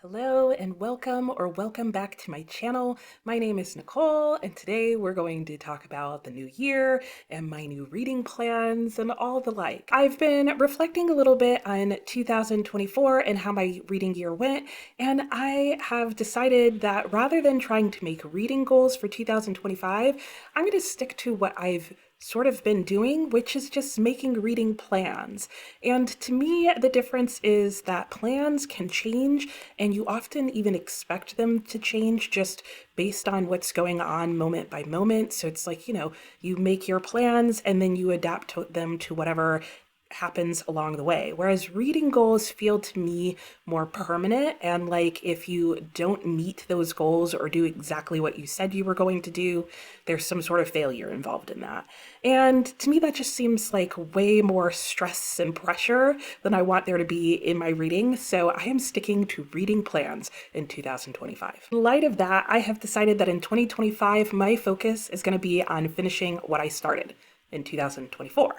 Hello and welcome back to my channel. My name is Nicole and today we're going to talk about the new year and my new reading plans and all the like. I've been reflecting a little bit on 2024 and how my reading year went, and I have decided that rather than trying to make reading goals for 2025, I'm going to stick to what I've sort of been doing, which is just making reading plans. And to me, the difference is that plans can change, and you often even expect them to change just based on what's going on moment by moment. So it's like, you make your plans and then you adapt them to whatever happens along the way. Whereas reading goals feel to me more permanent, and like if you don't meet those goals or do exactly what you said you were going to do, there's some sort of failure involved in that. And to me, that just seems like way more stress and pressure than I want there to be in my reading. So I am sticking to reading plans in 2025. In light of that, I have decided that in 2025, my focus is going to be on finishing what I started in 2024.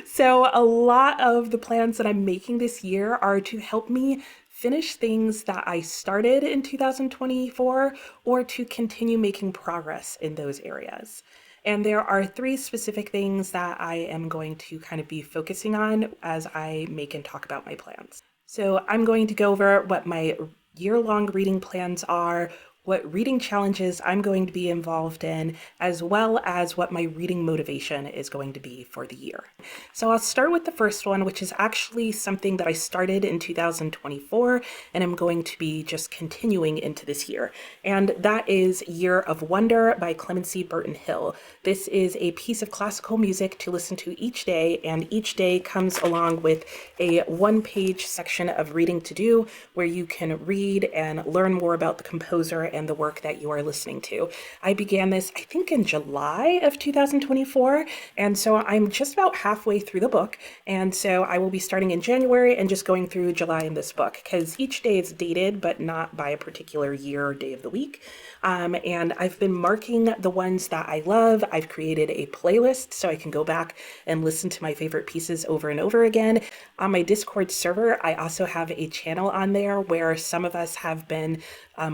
So a lot of the plans that I'm making this year are to help me finish things that I started in 2024 or to continue making progress in those areas. And there are three specific things that I am going to kind of be focusing on as I make and talk about my plans. So I'm going to go over what my year-long reading plans are, what reading challenges I'm going to be involved in, as well as what my reading motivation is going to be for the year. So I'll start with the first one, which is actually something that I started in 2024, and I'm going to be just continuing into this year. And that is Year of Wonder by Clemency Burton-Hill. This is a piece of classical music to listen to each day, and each day comes along with a one-page section of reading to do where you can read and learn more about the composer and the work that you are listening to. I began this, I think, in July of 2024, and so I'm just about halfway through the book, and so I will be starting in January and just going through July in this book, because each day is dated, but not by a particular year or day of the week. And I've been marking the ones that I love. I've created a playlist so I can go back and listen to my favorite pieces over and over again. On my Discord server, I also have a channel on there where some of us have been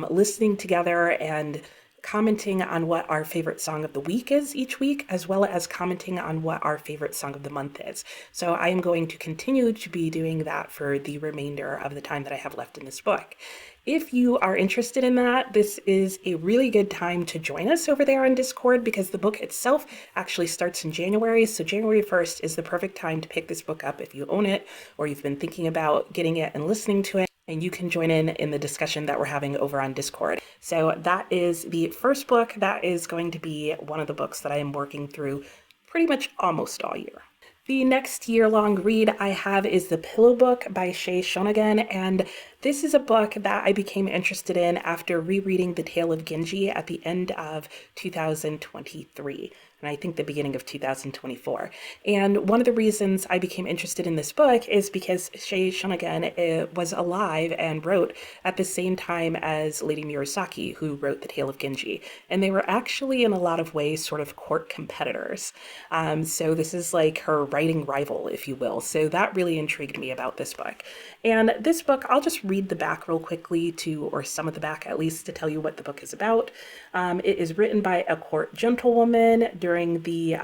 listening together and commenting on what our favorite song of the week is each week, as well as commenting on what our favorite song of the month is. So I am going to continue to be doing that for the remainder of the time that I have left in this book. If you are interested in that, this is a really good time to join us over there on Discord, because the book itself actually starts in January. So January 1st is the perfect time to pick this book up if you own it or you've been thinking about getting it and listening to it. And you can join in the discussion that we're having over on Discord. So that is the first book. That is going to be one of the books that I am working through pretty much almost all year. The next year-long read I have is The Pillow Book by Shonagon, and this is a book that I became interested in after rereading The Tale of Genji at the end of 2023. And I think the beginning of 2024. And one of the reasons I became interested in this book is because Shonagon was alive and wrote at the same time as Lady Murasaki, who wrote The Tale of Genji. And they were actually, in a lot of ways, sort of court competitors. So this is like her writing rival, if you will. So that really intrigued me about this book. And this book, I'll just read the back real quickly or some of the back at least, to tell you what the book is about. It is written by a court gentlewoman during the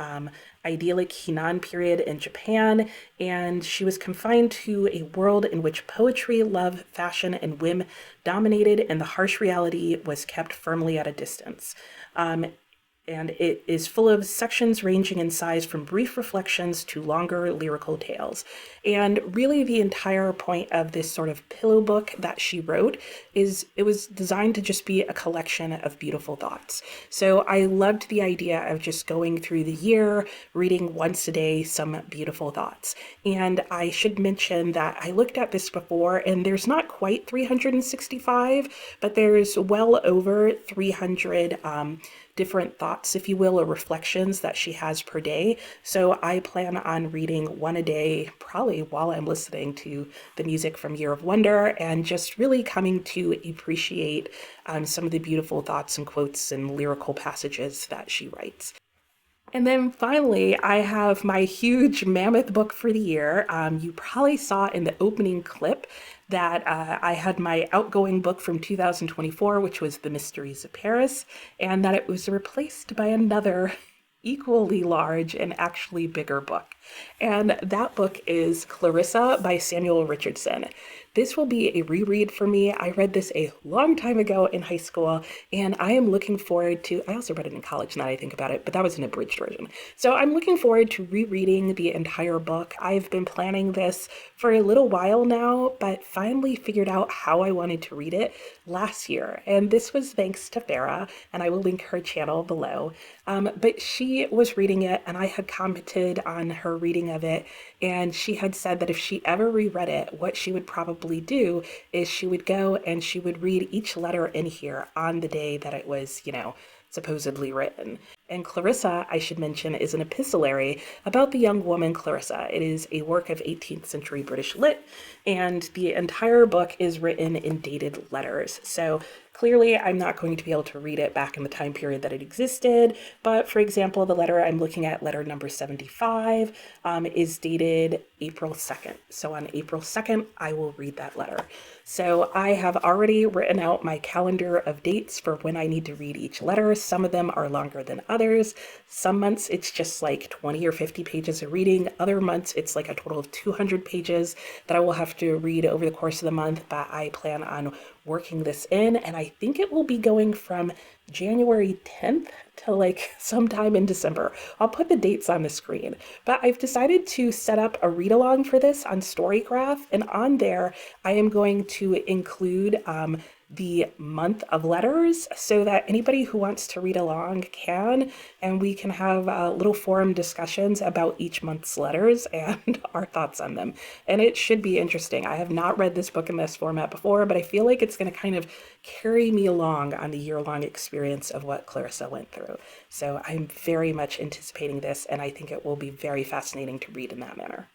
idyllic Hinan period in Japan, and she was confined to a world in which poetry, love, fashion, and whim dominated, and the harsh reality was kept firmly at a distance. And it is full of sections ranging in size from brief reflections to longer lyrical tales. And really the entire point of this sort of pillow book that she wrote is it was designed to just be a collection of beautiful thoughts. So I loved the idea of just going through the year, reading once a day some beautiful thoughts. And I should mention that I looked at this before, and there's not quite 365, but there's well over 300 different thoughts, if you will, or reflections that she has per day. So I plan on reading one a day, probably while I'm listening to the music from Year of Wonder, and just really coming to appreciate some of the beautiful thoughts and quotes and lyrical passages that she writes. And then finally, I have my huge mammoth book for the year. You probably saw in the opening clip that I had my outgoing book from 2024, which was The Mysteries of Paris, and that it was replaced by another equally large and actually bigger book. And that book is Clarissa by Samuel Richardson. This will be a reread for me. I read this a long time ago in high school, and I am looking forward to, I also read it in college now that I think about it, but that was an abridged version. So I'm looking forward to rereading the entire book. I've been planning this for a little while now, but finally figured out how I wanted to read it last year. And this was thanks to Farah, and I will link her channel below. But she was reading it, and I had commented on her reading of it, and she had said that if she ever reread it, what she would probably do is she would go and she would read each letter in here on the day that it was, supposedly written. And Clarissa, I should mention, is an epistolary about the young woman Clarissa. It is a work of 18th century British lit, and the entire book is written in dated letters. So clearly, I'm not going to be able to read it back in the time period that it existed, but for example, the letter I'm looking at, letter number 75, is dated April 2nd. So on April 2nd, I will read that letter. So I have already written out my calendar of dates for when I need to read each letter. Some of them are longer than others. Some months it's just like 20 or 50 pages of reading. Other months it's like a total of 200 pages that I will have to read over the course of the month, but I plan on working this in, and I think it will be going from January 10th to like sometime in December. I'll put the dates on the screen, but I've decided to set up a read along for this on Storygraph, and on there I am going to include the month of letters so that anybody who wants to read along can, and we can have little forum discussions about each month's letters and our thoughts on them. And it should be interesting. I have not read this book in this format before, but I feel like it's going to kind of carry me along on the year-long experience of what Clarissa went through. So I'm very much anticipating this, and I think it will be very fascinating to read in that manner.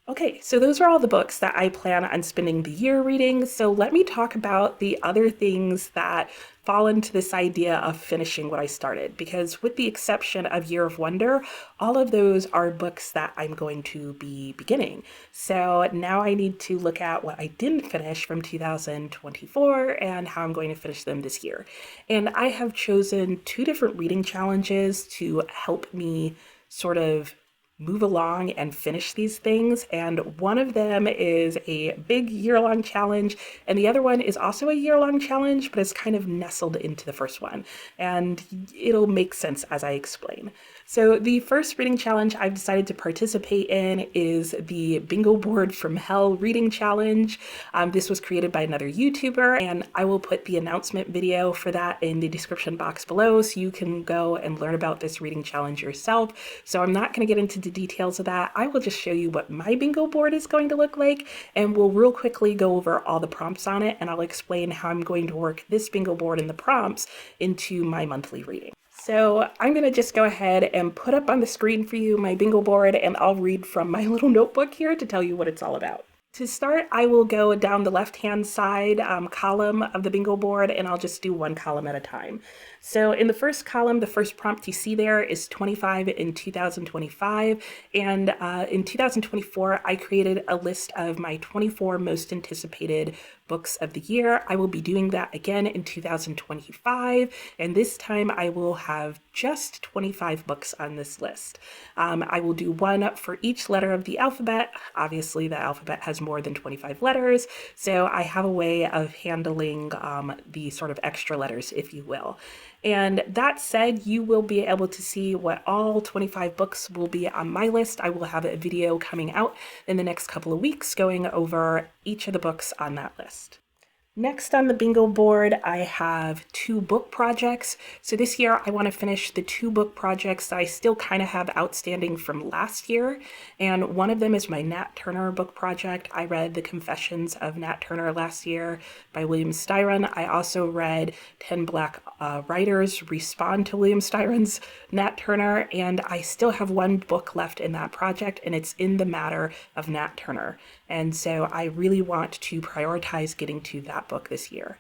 Okay, so those are all the books that I plan on spending the year reading. So let me talk about the other things that fall into this idea of finishing what I started, because with the exception of Year of Wonder, all of those are books that I'm going to be beginning. So now I need to look at what I didn't finish from 2024 and how I'm going to finish them this year. And I have chosen 2 different reading challenges to help me sort of move along and finish these things. And one of them is a big year-long challenge, and the other one is also a year-long challenge, but it's kind of nestled into the first one. And it'll make sense as I explain. So the first reading challenge I've decided to participate in is the Bingo Board from Hell reading challenge. This was created by another YouTuber, and I will put the announcement video for that in the description box below so you can go and learn about this reading challenge yourself. So I'm not going to get into the details of that. I will just show you what my bingo board is going to look like, and we'll real quickly go over all the prompts on it, and I'll explain how I'm going to work this bingo board and the prompts into my monthly reading. So I'm going to just go ahead and put up on the screen for you my bingo board, and I'll read from my little notebook here to tell you what it's all about. To start, I will go down the left-hand side column of the bingo board, and I'll just do one column at a time. So in the first column, the first prompt you see there is 25 in 2025. And in 2024, I created a list of my 24 most anticipated books of the year. I will be doing that again in 2025. And this time I will have just 25 books on this list. I will do one for each letter of the alphabet. Obviously, the alphabet has more than 25 letters. So I have a way of handling the sort of extra letters, if you will. And that said, you will be able to see what all 25 books will be on my list. I will have a video coming out in the next couple of weeks going over each of the books on that list. Next on the bingo board, I have 2 book projects. So this year I want to finish the 2 book projects that I still kind of have outstanding from last year. And one of them is my Nat Turner book project. I read The Confessions of Nat Turner last year by William Styron. I also read 10 Black Writers Respond to William Styron's Nat Turner. And I still have 1 book left in that project, and it's In the Matter of Nat Turner. And so I really want to prioritize getting to that book this year.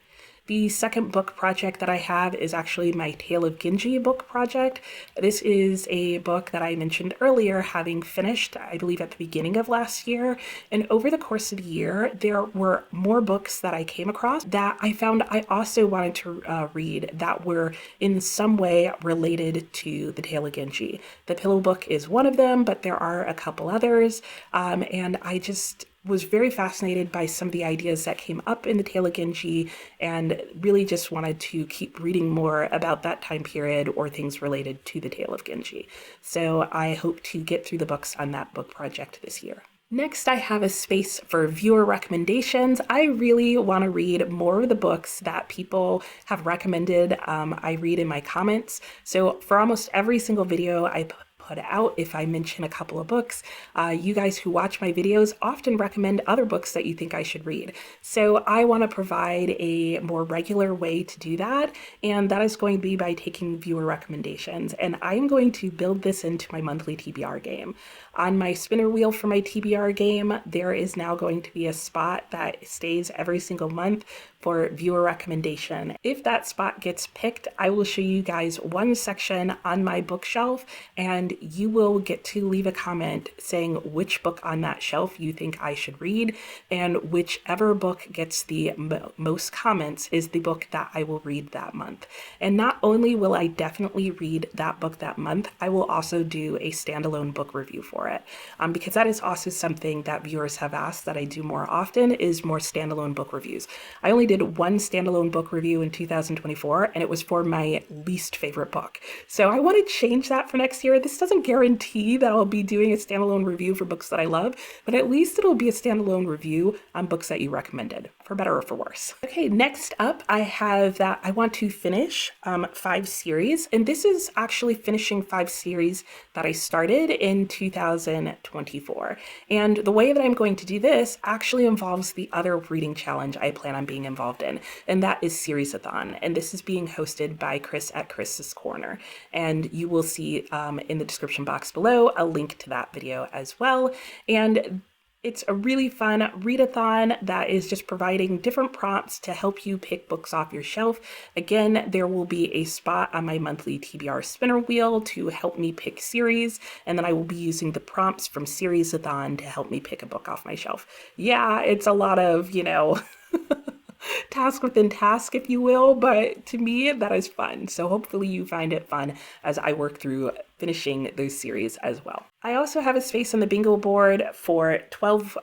The second book project that I have is actually my Tale of Genji book project. This is a book that I mentioned earlier, having finished, I believe, at the beginning of last year. And over the course of the year, there were more books that I came across that I found I also wanted to read that were in some way related to the Tale of Genji. The Pillow book is one of them, but there are a couple others. And I just was very fascinated by some of the ideas that came up in the Tale of Genji and really just wanted to keep reading more about that time period or things related to the Tale of Genji. So I hope to get through the books on that book project this year. Next, I have a space for viewer recommendations. I really want to read more of the books that people have recommended. I read in my comments. So for almost every single video I put out, if I mention a couple of books, you guys who watch my videos often recommend other books that you think I should read. So I want to provide a more regular way to do that, and that is going to be by taking viewer recommendations. And I'm going to build this into my monthly TBR game. On my spinner wheel for my TBR game, there is now going to be a spot that stays every single month for viewer recommendation. If that spot gets picked, I will show you guys one section on my bookshelf, and you will get to leave a comment saying which book on that shelf you think I should read, and whichever book gets the most comments is the book that I will read that month. And not only will I definitely read that book that month, I will also do a standalone book review for it, because that is also something that viewers have asked that I do more often, is more standalone book reviews. I only did one standalone book review in 2024, and it was for my least favorite book. So I want to change that for next year. This doesn't guarantee that I'll be doing a standalone review for books that I love, but at least it'll be a standalone review on books that you recommended, for better or for worse. Okay, next up, I have that I want to finish 5 series, and this is actually finishing 5 series that I started in 2024. And the way that I'm going to do this actually involves the other reading challenge I plan on being involved in, and that is Series-a-thon. And this is being hosted by Chris at Chris's Corner. And you will see in the description box below a link to that video as well. And it's a really fun readathon that is just providing different prompts to help you pick books off your shelf. Again, there will be a spot on my monthly TBR spinner wheel to help me pick series, and then I will be using the prompts from Series-a-thon to help me pick a book off my shelf. Yeah, it's a lot of, task within task, if you will, but to me, that is fun. So hopefully you find it fun as I work through finishing those series as well. I also have a space on the bingo board for 12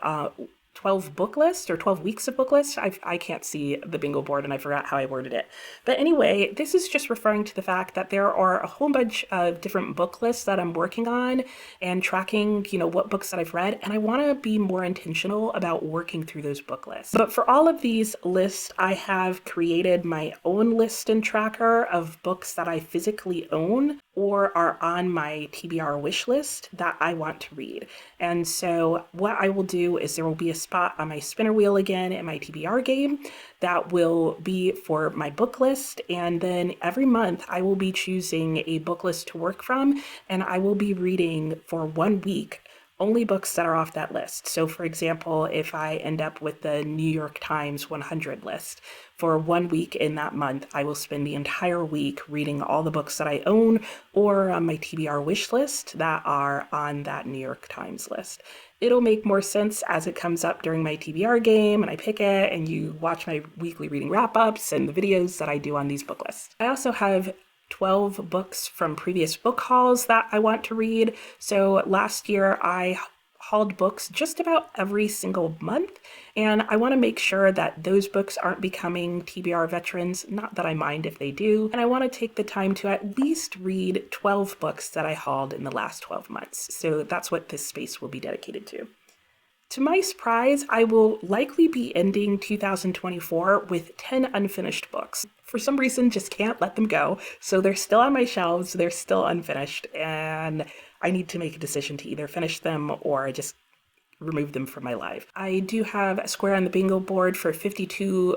book lists or 12 weeks of book lists. I can't see the bingo board and I forgot how I worded it. But anyway, this is just referring to the fact that there are a whole bunch of different book lists that I'm working on and tracking, what books that I've read. And I want to be more intentional about working through those book lists. But for all of these lists, I have created my own list and tracker of books that I physically own or are on my TBR wish list that I want to read. And so what I will do is there will be a spot on my spinner wheel again in my TBR game that will be for my book list. And then every month I will be choosing a book list to work from, and I will be reading for 1 week only books that are off that list. So for example, if I end up with the New York Times 100 list, for 1 week in that month, I will spend the entire week reading all the books that I own or on my TBR wish list that are on that New York Times list. It'll make more sense as it comes up during my TBR game and I pick it and you watch my weekly reading wrap-ups and the videos that I do on these book lists. I also have 12 books from previous book hauls that I want to read. So last year I hauled books just about every single month, and I want to make sure that those books aren't becoming TBR veterans, not that I mind if they do, and I want to take the time to at least read 12 books that I hauled in the last 12 months. So that's what this space will be dedicated to. To my surprise, I will likely be ending 2024 with 10 unfinished books. For some reason, just can't let them go. So they're still on my shelves, they're still unfinished, and I need to make a decision to either finish them or just remove them from my life. I do have a square on the bingo board for 52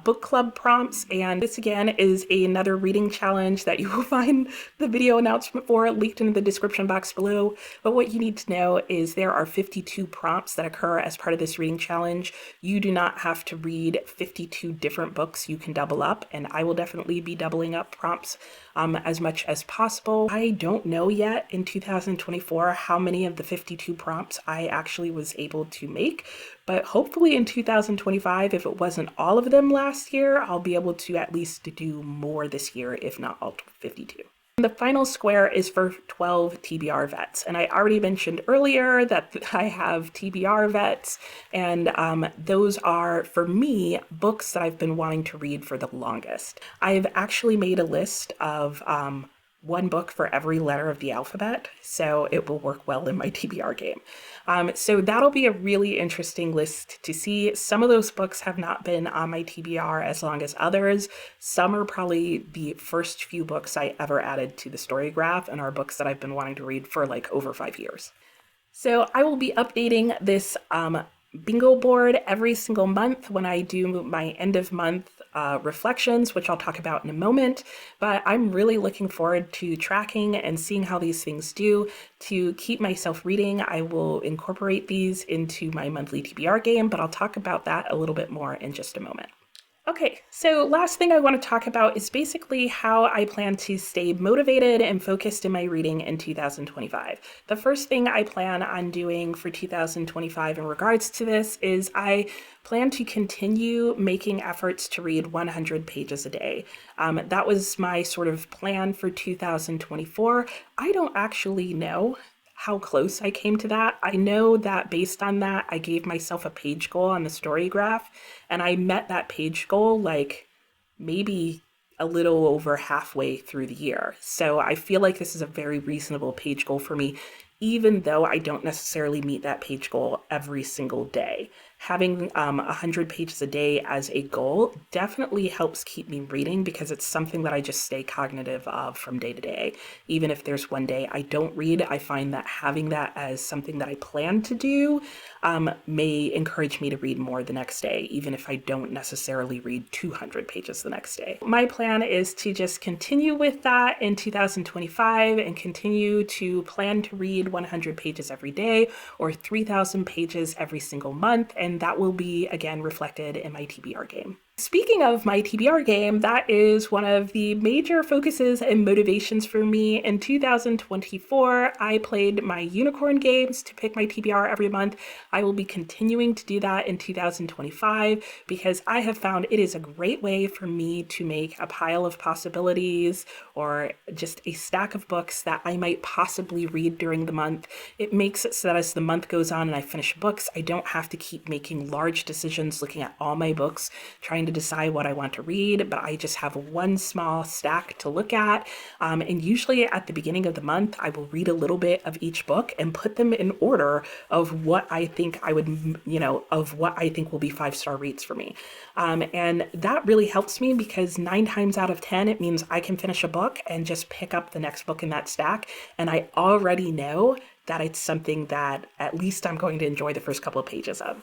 book club prompts, and this again is another reading challenge that you will find the video announcement for linked in the description box below. But what you need to know is there are 52 prompts that occur as part of this reading challenge. You do not have to read 52 different books. You can double up, and I will definitely be doubling up prompts as much as possible. I don't know yet in 2024 how many of the 52 prompts I actually was able to make, but hopefully in 2025, if it wasn't all of them last year, I'll be able to at least do more this year, if not all 52. The final square is for 12 TBR vets, and I already mentioned earlier that I have TBR vets, and those are, for me, books that I've been wanting to read for the longest. I've actually made a list of one book for every letter of the alphabet, so it will work well in my TBR game. So that'll be a really interesting list to see. Some of those books have not been on my TBR as long as others. Some are probably the first few books I ever added to the story graph and are books that I've been wanting to read for like over 5 years. So I will be updating this bingo board every single month when I do my end of month reflections, which I'll talk about in a moment. But I'm really looking forward to tracking and seeing how these things do. To keep myself reading, I will incorporate these into my monthly TBR game, but I'll talk about that a little bit more in just a moment. Okay, so last thing I want to talk about is basically how I plan to stay motivated and focused in my reading in 2025. The first thing I plan on doing for 2025 in regards to this is I plan to continue making efforts to read 100 pages a day. That was my sort of plan for 2024. I don't actually know how close I came to that. I know that based on that, I gave myself a page goal on the story graph, and I met that page goal like maybe a little over halfway through the year. So I feel like this is a very reasonable page goal for me, even though I don't necessarily meet that page goal every single day. Having 100 pages a day as a goal definitely helps keep me reading because it's something that I just stay cognitive of from day to day. Even if there's one day I don't read, I find that having that as something that I plan to do may encourage me to read more the next day, even if I don't necessarily read 200 pages the next day. My plan is to just continue with that in 2025 and continue to plan to read 100 pages every day or 3,000 pages every single month, and that will be again reflected in my TBR game. Speaking of my TBR game, that is one of the major focuses and motivations for me. In 2024, I played my unicorn games to pick my TBR every month. I will be continuing to do that in 2025 because I have found it is a great way for me to make a pile of possibilities or just a stack of books that I might possibly read during the month. It makes it so that as the month goes on and I finish books, I don't have to keep making large decisions looking at all my books, trying to decide what I want to read, but I just have one small stack to look at. And usually at the beginning of the month, I will read a little bit of each book and put them in order of what I think I would, of what I think will be 5-star reads for me. And that really helps me because 9 times out of 10, it means I can finish a book and just pick up the next book in that stack. And I already know that it's something that at least I'm going to enjoy the first couple of pages of.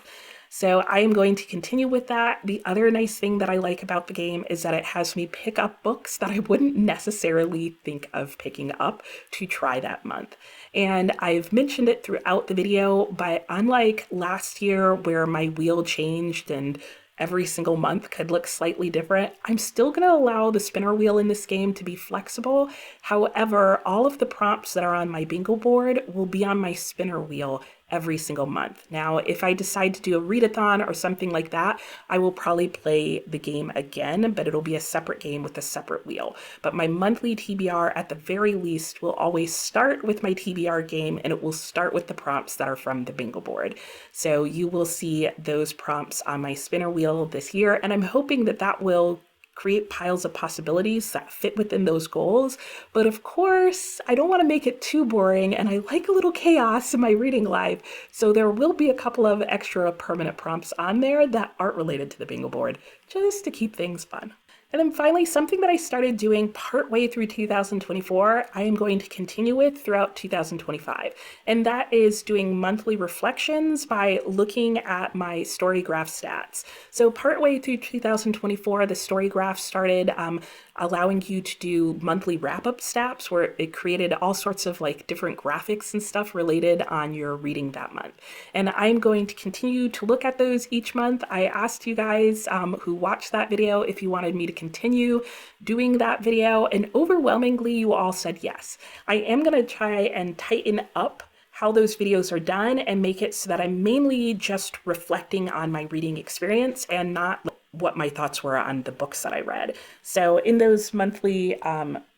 So I am going to continue with that. The other nice thing that I like about the game is that it has me pick up books that I wouldn't necessarily think of picking up to try that month. And I've mentioned it throughout the video, but unlike last year where my wheel changed and every single month could look slightly different, I'm still going to allow the spinner wheel in this game to be flexible. However, all of the prompts that are on my bingo board will be on my spinner wheel every single month. Now, if I decide to do a readathon or something like that, I will probably play the game again, but it'll be a separate game with a separate wheel. But my monthly TBR at the very least will always start with my TBR game, and it will start with the prompts that are from the bingo board. So you will see those prompts on my spinner wheel this year, and I'm hoping that that will create piles of possibilities that fit within those goals. But of course, I don't want to make it too boring, and I like a little chaos in my reading life. So there will be a couple of extra permanent prompts on there that aren't related to the bingo board, just to keep things fun. And then finally, something that I started doing partway through 2024, I am going to continue with throughout 2025. And that is doing monthly reflections by looking at my StoryGraph stats. So partway through 2024, the StoryGraph started allowing you to do monthly wrap-up stats where it created all sorts of like different graphics and stuff related on your reading that month. And I'm going to continue to look at those each month. I asked you guys who watched that video if you wanted me to continue doing that video, and overwhelmingly you all said yes. I am going to try and tighten up how those videos are done and make it so that I'm mainly just reflecting on my reading experience and not what my thoughts were on the books that I read. So in those monthly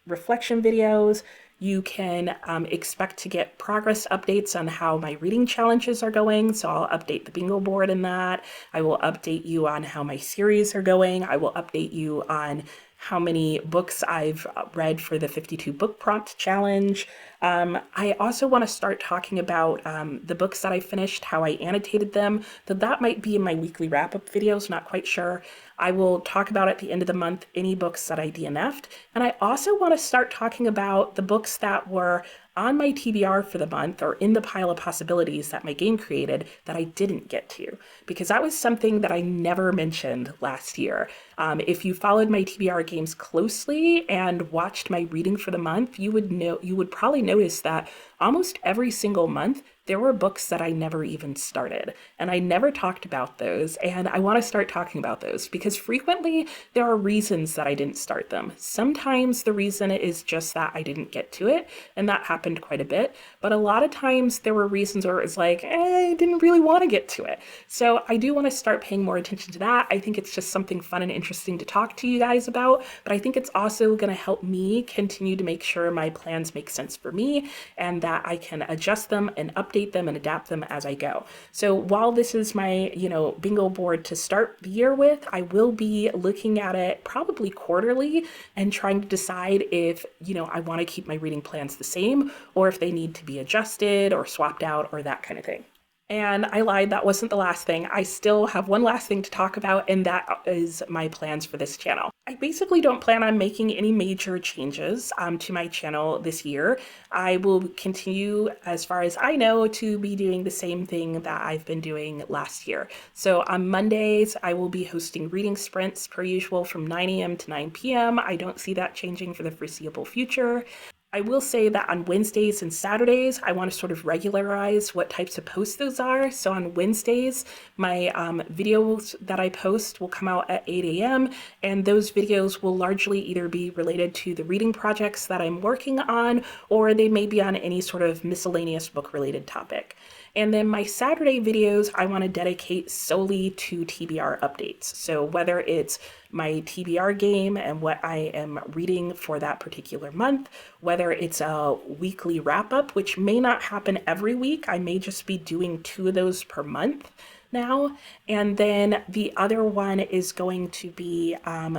reflection videos, you can expect to get progress updates on how my reading challenges are going. So I'll update the bingo board in that. I will update you on how my series are going. I will update you on how many books I've read for the 52 book prompt challenge. I also want to start talking about the books that I finished, how I annotated them. That might be in my weekly wrap-up videos, not quite sure. I will talk about at the end of the month any books that I DNF'd. And I also want to start talking about the books that were on my TBR for the month or in the pile of possibilities that my game created that I didn't get to, because that was something that I never mentioned last year. If you followed my TBR games closely and watched my reading for the month, you would probably notice that almost every single month there were books that I never even started, and I never talked about those, and I want to start talking about those because frequently there are reasons that I didn't start them. Sometimes the reason is just that I didn't get to it, and that happened quite a bit, but a lot of times there were reasons where it was like, I didn't really want to get to it. So I do want to start paying more attention to that. I think it's just something fun and interesting to talk to you guys about, but I think it's also going to help me continue to make sure my plans make sense for me and that I can adjust them and update them and adapt them as I go. So while this is my, bingo board to start the year with, I will be looking at it probably quarterly and trying to decide if, I want to keep my reading plans the same or if they need to be adjusted or swapped out or that kind of thing. And I lied, that wasn't the last thing. I still have one last thing to talk about, and that is my plans for this channel. I basically don't plan on making any major changes to my channel this year. I will continue, as far as I know, to be doing the same thing that I've been doing last year. So on Mondays, I will be hosting reading sprints per usual from 9 a.m. to 9 p.m. I don't see that changing for the foreseeable future. I will say that on Wednesdays and Saturdays, I want to sort of regularize what types of posts those are. So on Wednesdays, my videos that I post will come out at 8 a.m. and those videos will largely either be related to the reading projects that I'm working on, or they may be on any sort of miscellaneous book related topic. And then my Saturday videos, I want to dedicate solely to TBR updates. So whether it's my TBR game and what I am reading for that particular month, whether it's a weekly wrap up, which may not happen every week. I may just be doing 2 of those per month now. And then the other one is going to be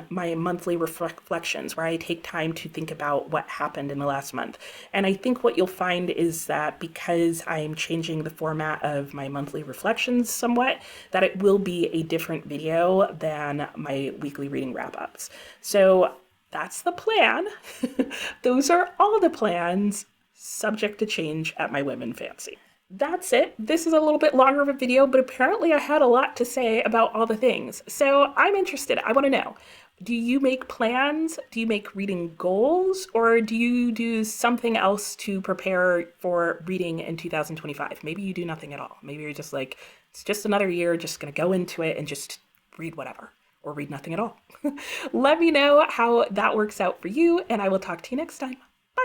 my monthly reflections, where I take time to think about what happened in the last month. And I think what you'll find is that because I'm changing the format of my monthly reflections somewhat, that it will be a different video than my weekly reading wrap-ups. So that's the plan. Those are all the plans, subject to change at my whim and fancy. That's it. This is a little bit longer of a video, but apparently I had a lot to say about all the things. So I'm interested. I want to know, do you make plans? Do you make reading goals? Or do you do something else to prepare for reading in 2025? Maybe you do nothing at all. Maybe you're just like, it's just another year, just going to go into it and just read whatever, or read nothing at all. Let me know how that works out for you, and I will talk to you next time. Bye.